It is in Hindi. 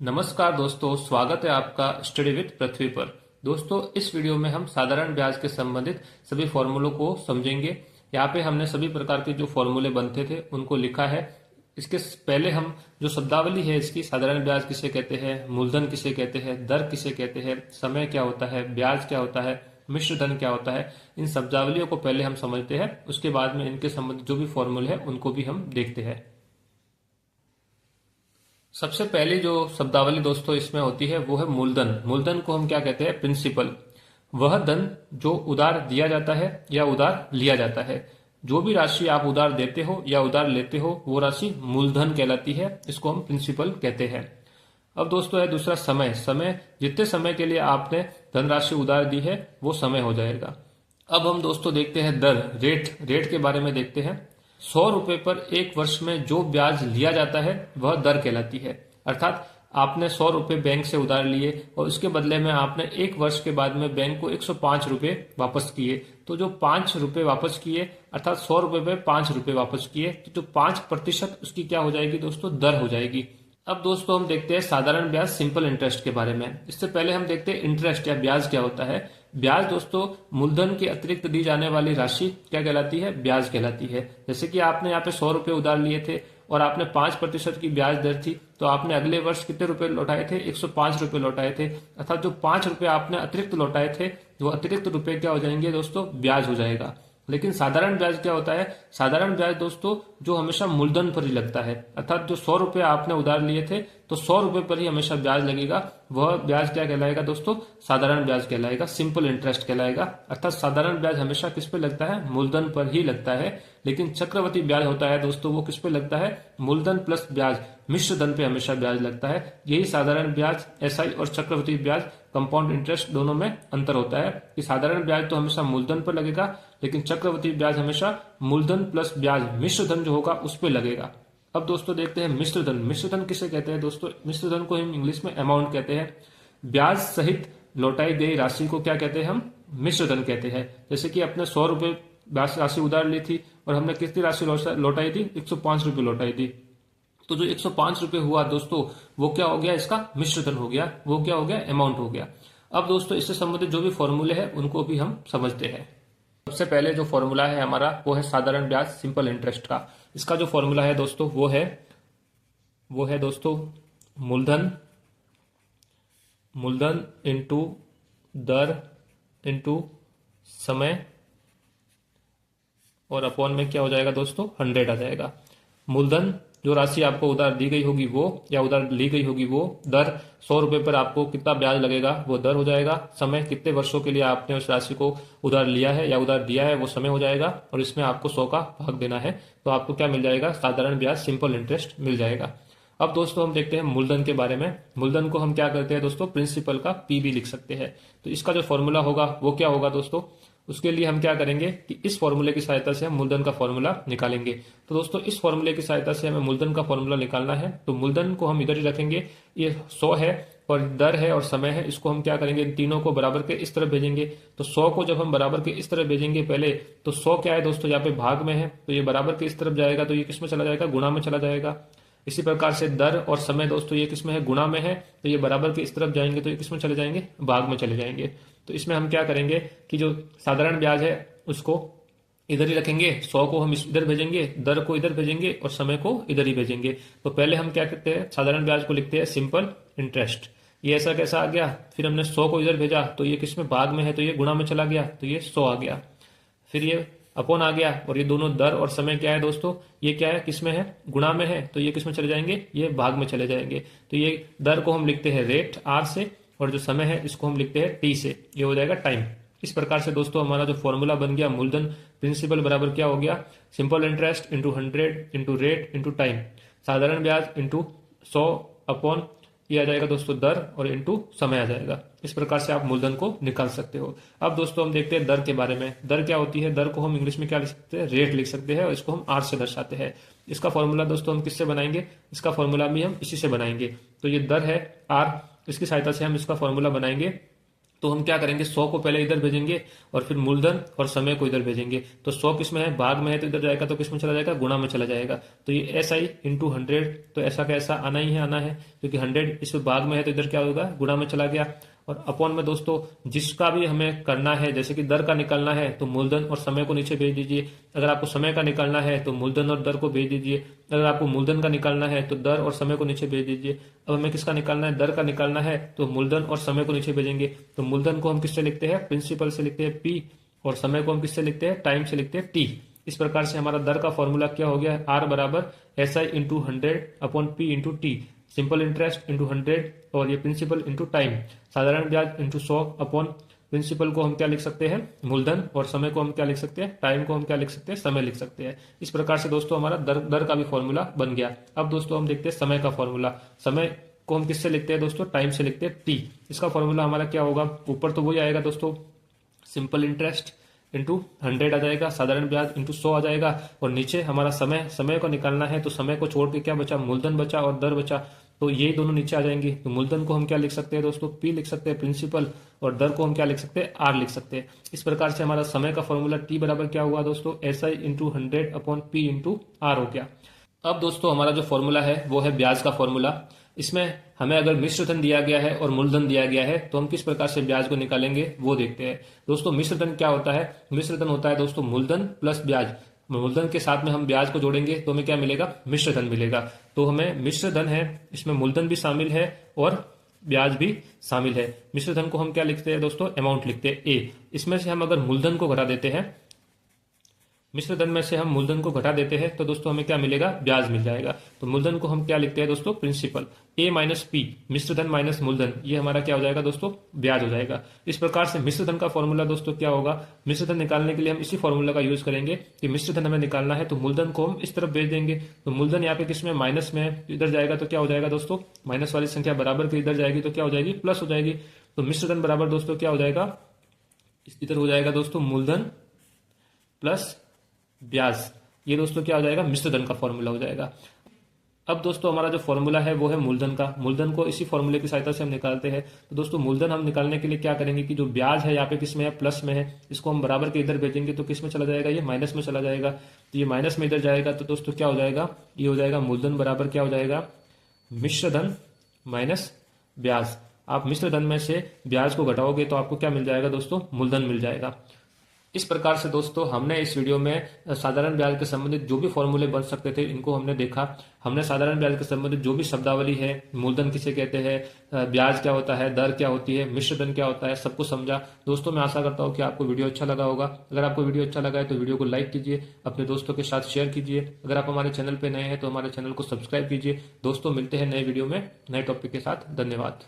नमस्कार दोस्तों, स्वागत है आपका स्टडी विद पृथ्वी पर। दोस्तों, इस वीडियो में हम साधारण ब्याज के संबंधित सभी फॉर्मूलों को समझेंगे। यहाँ पे हमने सभी प्रकार के जो फॉर्मूले बनते थे उनको लिखा है। इसके पहले हम जो शब्दावली है इसकी, साधारण ब्याज किसे कहते हैं, मूलधन किसे कहते हैं, दर किसे कहते हैं, समय क्या होता है, ब्याज क्या होता है, मिश्र धन क्या होता है, इन शब्दावलियों को पहले हम समझते हैं। उसके बाद में इनके संबंधित जो भी फॉर्मूले हैं उनको भी हम देखते हैं। सबसे पहली जो शब्दावली दोस्तों इसमें होती है वो है मूलधन। मूलधन को हम क्या कहते हैं, प्रिंसिपल। वह धन जो उधार दिया जाता है या उधार लिया जाता है। जो भी राशि आप उधार देते हो या उधार लेते हो वो राशि मूलधन कहलाती है। इसको हम प्रिंसिपल कहते हैं। अब दोस्तों है दूसरा समय। समय, जितने समय के लिए आपने धनराशि उधार दी है वो समय हो जाएगा। अब हम दोस्तों देखते हैं दर, रेट के बारे में देखते हैं। 100 रुपए पर एक वर्ष में जो ब्याज लिया जाता है वह दर कहलाती है। अर्थात आपने 100 रुपए बैंक से उधार लिए और उसके बदले में आपने एक वर्ष के बाद में बैंक को 105 रुपए वापस किए। तो जो 5 रुपए वापस किए, अर्थात 100 रुपए पे 5 रुपए वापस किए, तो जो 5% उसकी क्या हो जाएगी दोस्तों, दर हो जाएगी। अब दोस्तों हम देखते हैं साधारण ब्याज, सिंपल इंटरेस्ट के बारे में। इससे पहले हम देखते हैं इंटरेस्ट या ब्याज क्या होता है। ब्याज दोस्तों मूलधन के अतिरिक्त दी जाने वाली राशि क्या कहलाती है, ब्याज कहलाती है। जैसे कि आपने यहाँ पे 100 रुपए उधार लिए थे और आपने 5% की ब्याज दर थी, तो आपने अगले वर्ष कितने रुपए लौटाए थे, 105 रुपए लौटाए थे। अर्थात जो 5 रुपए आपने अतिरिक्त लौटाए थे वो अतिरिक्त रुपए क्या हो जाएंगे दोस्तों, ब्याज हो जाएगा। लेकिन साधारण ब्याज क्या होता है, साधारण ब्याज दोस्तों जो हमेशा मूलधन पर ही लगता है। अर्थात जो 100 रुपए आपने उधार लिए थे तो 100 रुपए पर ही हमेशा ब्याज लगेगा। वह ब्याज क्या कहलाएगा दोस्तों, साधारण ब्याज कहलाएगा, सिंपल इंटरेस्ट कहलाएगा। अर्थात साधारण ब्याज हमेशा किस पे लगता है, मूलधन पर ही लगता है। लेकिन चक्रवृद्धि ब्याज होता है दोस्तों, वो किस पे लगता है, मूलधन प्लस ब्याज, मिश्र धन पे हमेशा ब्याज लगता है। यही साधारण ब्याज, एसआई और चक्रवृद्धि ब्याज, कंपाउंड इंटरेस्ट, दोनों में अंतर होता है कि साधारण ब्याज तो हमेशा मूलधन पर लगेगा, लेकिन चक्रवृद्धि ब्याज हमेशा मूलधन प्लस ब्याज, मिश्र धन जो होगा उस पर लगेगा। अब दोस्तों देखते हैं मिश्र धन। मिश्र धन किसे कहते हैं दोस्तों, मिश्र धन को हम इंग्लिश में अमाउंट कहते हैं। ब्याज सहित लौटाई गई राशि को क्या कहते हैं, हम मिश्र धन कहते हैं। जैसे कि अपने 100 रुपए राशि उधार ली थी और हमने कितनी राशि लौटाई थी, 105 रुपए लौटाई थी। तो जो 105 रुपए हुआ दोस्तों वो क्या हो गया, इसका मिश्र धन हो गया, वो क्या हो गया, अमाउंट हो गया। अब दोस्तों इससे संबंधित जो भी फॉर्मूले हैं उनको भी हम समझते हैं। सबसे पहले जो फॉर्मूला है हमारा वो है साधारण ब्याज, सिंपल इंटरेस्ट का। इसका जो फॉर्मूला है दोस्तों वो है दोस्तों मूलधन इंटू दर इंटू समय और अपॉन में क्या हो जाएगा दोस्तों, 100 आ जाएगा। मूलधन जो राशि आपको उधार दी गई होगी वो, या उधार ली गई होगी वो, दर 100 रुपए पर आपको कितना ब्याज लगेगा वो दर हो जाएगा। समय, कितने वर्षों के लिए आपने उस राशि को उधार लिया है या उधार दिया है वो समय हो जाएगा। और इसमें आपको 100 का भाग देना है, तो आपको क्या मिल जाएगा, साधारण ब्याज, सिंपल इंटरेस्ट मिल जाएगा। अब दोस्तों हम देखते हैं मूलधन के बारे में। मूलधन को हम क्या करते हैं दोस्तों, प्रिंसिपल का पी भी लिख सकते हैं। तो इसका जो फॉर्मूला होगा वो क्या होगा दोस्तों, उसके लिए हम क्या करेंगे कि इस फॉर्मूले की सहायता से हम मूलधन का फॉर्मूला निकालेंगे। तो दोस्तों इस फॉर्मूले की सहायता से हमें मूलधन का फॉर्मूला निकालना है। तो मूलधन को हम इधर ही रखेंगे, ये 100 है और दर है और समय है, इसको हम क्या करेंगे, इन तीनों को बराबर के इस तरफ भेजेंगे। तो 100 को जब हम बराबर के इस तरफ भेजेंगे पहले, तो 100 क्या है दोस्तों, यहाँ पे भाग में है, तो ये बराबर के इस तरफ जाएगा, तो ये किस में चला जाएगा, गुणा में चला जाएगा। इसी प्रकार से दर और समय दोस्तों ये किस में है, गुणा में है, तो ये बराबर के इस तरफ जाएंगे, तो ये किस में चले जाएंगे, भाग में चले जाएंगे। तो इसमें हम क्या करेंगे कि जो साधारण ब्याज है उसको इधर ही रखेंगे, 100 को हम इधर भेजेंगे, दर को इधर भेजेंगे और समय को इधर ही भेजेंगे। तो पहले हम क्या करते हैं, साधारण ब्याज को लिखते हैं सिंपल इंटरेस्ट। ये ऐसा कैसा आ गया, फिर हमने 100 को इधर भेजा तो ये किस में, भाग में है, तो ये गुणा में चला गया, तो ये 100 आ गया। फिर ये अपॉन आ गया, और ये दोनों दर और समय क्या है दोस्तों, ये क्या है, किस में है, गुणा में है, तो ये किस में चले जाएंगे, ये भाग में चले जाएंगे। तो ये दर को हम लिखते हैं रेट, आर से, और जो समय है इसको हम लिखते हैं टी से, ये हो जाएगा टाइम। इस प्रकार से दोस्तों हमारा जो फॉर्मूला बन गया, मूलधन प्रिंसिपल बराबर क्या हो गया, simple interest into 100 into rate into time, साधारण ब्याज इंटू 100 अपॉन ये आ जाएगा दोस्तों दर, और इंटू समय आ जाएगा। इस प्रकार से आप मूलधन को निकाल सकते हो। अब दोस्तों हम देखते हैं दर के बारे में। दर क्या होती है, दर को हम इंग्लिश में क्या लिख सकते हैं, रेट लिख सकते हैं, और इसको हम आर से दर्शाते हैं। इसका फॉर्मूला दोस्तों हम किससे बनाएंगे, इसका फॉर्मूला भी हम इसी से बनाएंगे। तो ये दर है आर, इसकी सहायता से हम इसका फॉर्मूला बनाएंगे तो हम क्या करेंगे, 100 को पहले इधर भेजेंगे और फिर मूलधन और समय को इधर भेजेंगे। तो 100 किस में है, भाग में है, तो इधर जाएगा तो किस में चला जाएगा, गुणा में चला जाएगा। तो ये एस आई इंटू 100, तो ऐसा का ऐसा आना ही है, आना है, क्योंकि 100 इसमें भाग में है तो इधर क्या होगा, गुणा में चला गया। और अपॉन में दोस्तों जिसका भी हमें करना है, जैसे कि दर का निकालना है तो मूलधन और समय को नीचे भेज दीजिए। अगर आपको समय का निकालना है तो मूलधन और दर को भेज दीजिए। अगर आपको मूलधन का निकालना है तो दर और समय को नीचे भेज दीजिए। अब हमें किसका निकालना है, दर का निकालना है, तो मूलधन और समय को नीचे भेजेंगे। तो मूलधन को हम किससे लिखते हैं, प्रिंसिपल से लिखते हैं पी, और समय को हम किससे लिखते हैं, टाइम से लिखते हैं टी। इस प्रकार से हमारा दर का फॉर्मूला क्या हो गया है, आर बराबर S I into 100 upon P into T, simple interest into 100 और ये प्रिंसिपल इंटू टाइम, साधारण ब्याज इंटू 100 अपॉन प्रिंसिपल को हम क्या लिख सकते हैं, मूलधन, और समय को हम क्या लिख सकते हैं, टाइम को हम क्या लिख सकते हैं, समय लिख सकते हैं। इस प्रकार से दोस्तों हमारा दर का भी फॉर्मूला बन गया। अब दोस्तों हम देखते हैं समय का फॉर्मूला। समय को हम किससे लिखते हैं दोस्तों, टाइम से लिखते हैं टी। इसका फॉर्मूला हमारा क्या होगा, ऊपर तो वही आएगा दोस्तों, सिंपल इंटरेस्ट इंटू 100 आ जाएगा, साधारण ब्याज इंटू 100 आ जाएगा, और नीचे हमारा समय को निकालना है तो समय को छोड़ के क्या बचा, मूलधन बचा और दर बचा, तो ये दोनों नीचे आ जाएंगे। तो मूलधन को हम क्या लिख सकते हैं दोस्तों, पी लिख सकते हैं प्रिंसिपल, और दर को हम क्या लिख सकते हैं, आर लिख सकते हैं। इस प्रकार से हमारा समय का फॉर्मूला टी बराबर क्या हुआ दोस्तों, S I into 100 upon P into R हो गया। अब दोस्तों हमारा जो फॉर्मूला है वो है ब्याज का फॉर्मूला। इसमें हमें अगर मिश्र धन दिया गया है और मूलधन दिया गया है तो हम किस प्रकार से ब्याज को निकालेंगे वो देखते हैं। दोस्तों मिश्र धन क्या होता है, मिश्र धन होता है दोस्तों मूलधन प्लस ब्याज। मूलधन के साथ में हम ब्याज को जोड़ेंगे तो हमें क्या मिलेगा, मिश्र धन मिलेगा। तो हमें मिश्र धन है, इसमें मूलधन भी शामिल है और ब्याज भी शामिल है। मिश्र धन को हम क्या लिखते हैं दोस्तों, अमाउंट लिखते हैं ए। इसमें से हम अगर मूलधन को घटा देते हैं, मिश्र धन में से हम मूलधन को घटा देते हैं तो दोस्तों हमें क्या मिलेगा, ब्याज मिल जाएगा। तो मूलधन को हम क्या लिखते हैं दोस्तों, प्रिंसिपल, ए माइनस पी, मिश्र धन माइनस मूलधन, ये हमारा क्या हो जाएगा दोस्तों, ब्याज हो जाएगा। इस प्रकार से मिश्र धन का फॉर्मूला दोस्तों क्या होगा, मिश्र धन निकालने के लिए हम इसी फॉर्मूला का यूज करेंगे कि मिश्र धन हमें निकालना है तो मूलधन को हम इस तरफ भेज देंगे। तो मूलधन यहाँ पे किसमें, माइनस में, इधर जाएगा तो क्या हो जाएगा दोस्तों, माइनस वाली संख्या बराबर के इधर जाएगी तो क्या हो जाएगी, प्लस हो जाएगी। तो मिश्र धन बराबर दोस्तों क्या हो जाएगा, इधर हो जाएगा दोस्तों मूलधन प्लस ब्याज। ये दोस्तों क्या हो जाएगा, मिश्र धन का फॉर्मूला हो जाएगा। अब दोस्तों हमारा जो फॉर्मूला है वो है मूलधन का। मूलधन को इसी फॉर्मूले की सहायता से हम निकालते हैं। तो दोस्तों मूलधन हम निकालने के लिए क्या करेंगे कि जो ब्याज है यहाँ पे किस में है, प्लस में है, इसको हम बराबर के इधर भेजेंगे तो किस में चला जाएगा, ये माइनस में चला जाएगा। तो ये माइनस में इधर जाएगा तो दोस्तों क्या हो जाएगा, ये हो जाएगा मूलधन बराबर क्या हो जाएगा, मिश्र धन माइनस ब्याज। आप मिश्र धन में से ब्याज को घटाओगे तो आपको क्या मिल जाएगा दोस्तों, मूलधन मिल जाएगा। इस प्रकार से दोस्तों हमने इस वीडियो में साधारण ब्याज के संबंधित जो भी फॉर्मूले बन सकते थे इनको हमने देखा। हमने साधारण ब्याज के संबंधित जो भी शब्दावली है, मूलधन किसे कहते हैं, ब्याज क्या होता है, दर क्या होती है, मिश्र धन क्या होता है, सब कुछ समझा। दोस्तों मैं आशा करता हूँ कि आपको वीडियो अच्छा लगा होगा। अगर आपको वीडियो अच्छा लगा है तो वीडियो को लाइक कीजिए, अपने दोस्तों के साथ शेयर कीजिए। अगर आप हमारे चैनल पर नए हैं तो हमारे चैनल को सब्सक्राइब कीजिए। दोस्तों मिलते हैं नए वीडियो में नए टॉपिक के साथ। धन्यवाद।